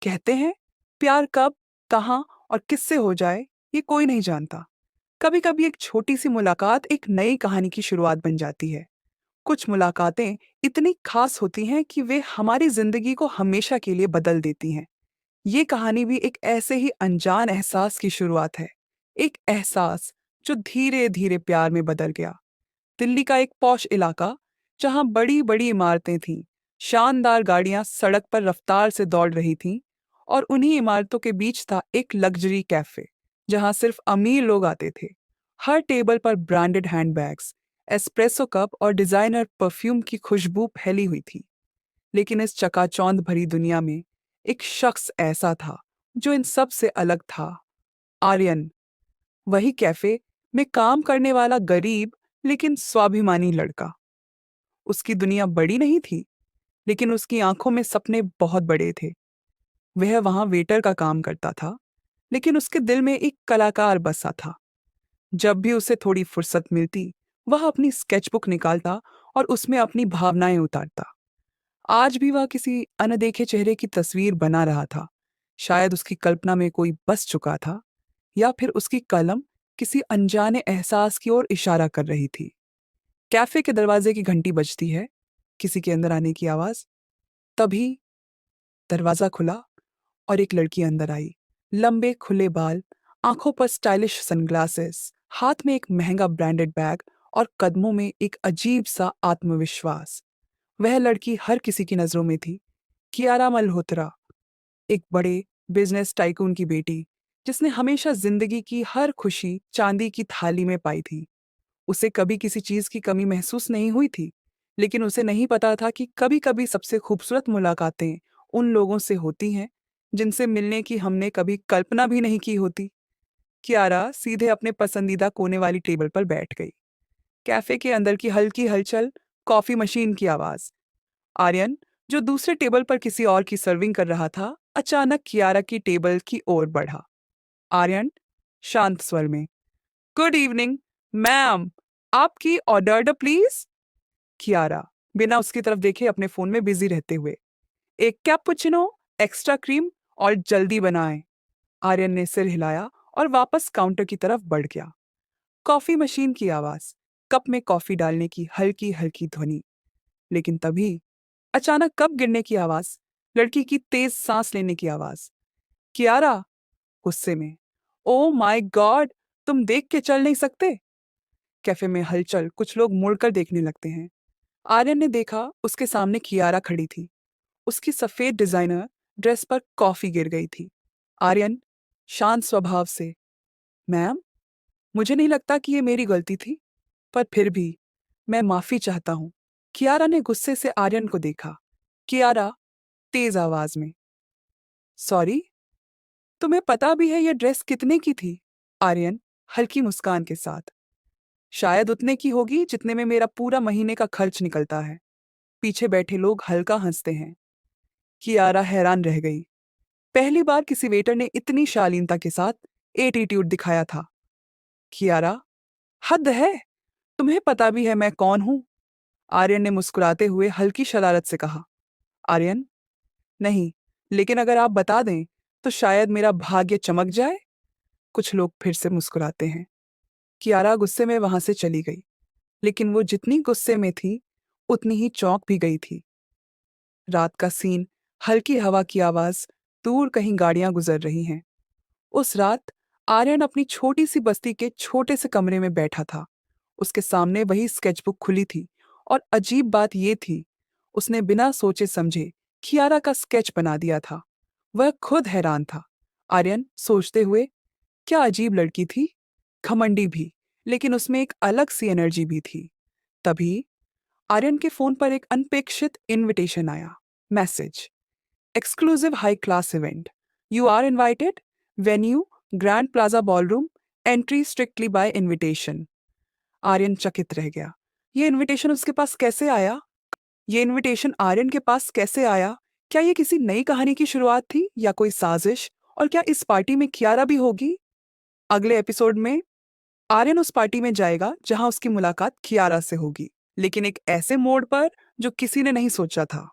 कहते हैं प्यार कब, कहाँ और किससे हो जाए ये कोई नहीं जानता। कभी कभी एक छोटी सी मुलाकात एक नई कहानी की शुरुआत बन जाती है। कुछ मुलाकातें इतनी खास होती हैं कि वे हमारी जिंदगी को हमेशा के लिए बदल देती हैं। ये कहानी भी एक ऐसे ही अनजान एहसास की शुरुआत है। एक एहसास जो धीरे धीरे प्यार में बदल गया। दिल्ली का एक पॉश इलाका, जहां बड़ी बड़ी इमारतें थीं, शानदार गाड़ियां सड़क पर रफ्तार से दौड़ रही थीं, और उन्हीं इमारतों के बीच था एक लग्जरी कैफे जहां सिर्फ अमीर लोग आते थे। हर टेबल पर ब्रांडेड हैंडबैग्स, एस्प्रेसो कप और डिजाइनर परफ्यूम की खुशबू फैली हुई थी। लेकिन इस चकाचौंध भरी दुनिया में एक शख्स ऐसा था जो इन सब से अलग था। आर्यन। वही कैफे में काम करने वाला गरीब लेकिन स्वाभिमानी लड़का। उसकी दुनिया बड़ी नहीं थी, लेकिन उसकी आंखों में सपने बहुत बड़े थे। वह वहां वेटर का काम करता था, लेकिन उसके दिल में एक कलाकार बसा था। जब भी उसे थोड़ी फुर्सत मिलती, वह अपनी स्केचबुक निकालता और उसमें अपनी भावनाएं उतारता। आज भी वह किसी अनदेखे चेहरे की तस्वीर बना रहा था। शायद उसकी कल्पना में कोई बस चुका था, या फिर उसकी कलम किसी अनजाने एहसास की ओर इशारा कर रही थी। कैफे के दरवाजे की घंटी बजती है, किसी के अंदर आने की आवाज। तभी दरवाजा खुला और एक लड़की अंदर आई। लंबे खुले बाल, आंखों पर स्टाइलिश सनग्लासेस, हाथ में एक महंगा ब्रांडेड बैग और कदमों में एक अजीब सा आत्मविश्वास। वह लड़की हर किसी की नजरों में थी। कियारा मल्होत्रा, एक बड़े बिजनेस टाइकून की बेटी, जिसने हमेशा जिंदगी की हर खुशी चांदी की थाली में पाई थी। उसे कभी किसी चीज की कमी महसूस नहीं हुई थी, लेकिन उसे नहीं पता था कि कभी कभी सबसे खूबसूरत मुलाकातें उन लोगों से होती हैं जिनसे मिलने की हमने कभी कल्पना भी नहीं की होती। कियारा सीधे अपने पसंदीदा कोने वाली टेबल पर बैठ गई। कैफे के अंदर की हल्की हलचल, कॉफी मशीन की आवाज। आर्यन, जो दूसरे टेबल पर किसी और की सर्विंग कर रहा था, अचानक कियारा की टेबल की ओर बढ़ा। आर्यन शांत स्वर में, गुड इवनिंग मैम, आपकी ऑर्डर प्लीज। कियारा बिना उसकी तरफ देखे अपने फोन में बिजी रहते हुए, एक कैपुचिनो, एक्स्ट्रा क्रीम और जल्दी बनाएं। आर्यन ने सिर हिलाया और वापस काउंटर की तरफ बढ़ गया। कॉफी मशीन की आवाज, कप में कॉफी डालने की हल्की हल्की ध्वनि। लेकिन तभी अचानक कप गिरने की आवाज, लड़की की तेज सांस लेने की आवाज। कियारा गुस्से में, ओ माय गॉड, तुम देख के चल नहीं सकते। कैफे में हलचल, कुछ लोग मुड़कर देखने लगते हैं। आर्यन ने देखा, उसके सामने कियारा खड़ी थी। उसकी सफेद डिजाइनर ड्रेस पर कॉफी गिर गई थी। आर्यन शांत स्वभाव से, मैम, मुझे नहीं लगता कि ये मेरी गलती थी, पर फिर भी मैं माफी चाहता हूँ। कियारा ने गुस्से से आर्यन को देखा। कियारा तेज आवाज में, सॉरी, तुम्हें पता भी है ये ड्रेस कितने की थी? आर्यन हल्की मुस्कान के साथ, शायद उतने की होगी जितने में मेरा पूरा महीने का खर्च निकलता है। पीछे बैठे लोग हल्का हंसते हैं। कियारा हैरान रह गई। पहली बार किसी वेटर ने इतनी शालीनता के साथ एटीट्यूड दिखाया था। कियारा, हद है, तुम्हें पता भी है मैं कौन हूं? आर्यन ने मुस्कुराते हुए हल्की शरारत से कहा। आर्यन, नहीं, लेकिन अगर आप बता दें तो शायद मेरा भाग्य चमक जाए। कुछ लोग फिर से मुस्कुराते हैं। कियारा गुस्से में वहां से चली गई, लेकिन वो जितनी गुस्से में थी, उतनी ही चौंक भी गई थी। रात का सीन, हल्की हवा की आवाज, दूर कहीं गाड़ियां गुजर रही हैं। उस रात आर्यन अपनी छोटी सी बस्ती के छोटे से कमरे में बैठा था। उसके सामने वही स्केचबुक खुली थी, और अजीब बात यह थी, उसने बिना सोचे समझे कियारा का स्केच बना दिया था। वह खुद हैरान था। आर्यन सोचते हुए, क्या अजीब लड़की थी, घमंडी भी, लेकिन उसमें एक अलग सी एनर्जी भी थी। तभी आर्यन के फोन पर एक अनपेक्षित इनविटेशन आया। Message, exclusive high class event, you are invited, venue grand plaza ballroom, entry strictly by invitation. Aryan चकित रह गया। ये इनविटेशन उसके पास कैसे आया? ये इनविटेशन आर्यन के पास कैसे आया? क्या ये किसी नई कहानी की शुरुआत थी या कोई साजिश? और क्या इस पार्टी में कियारा भी होगी? अगले एपिसोड में आर्यन उस पार्टी में जाएगा जहां उसकी मुलाकात कियारा से होगी, लेकिन एक ऐसे मोड़ पर जो किसी ने नहीं सोचा था।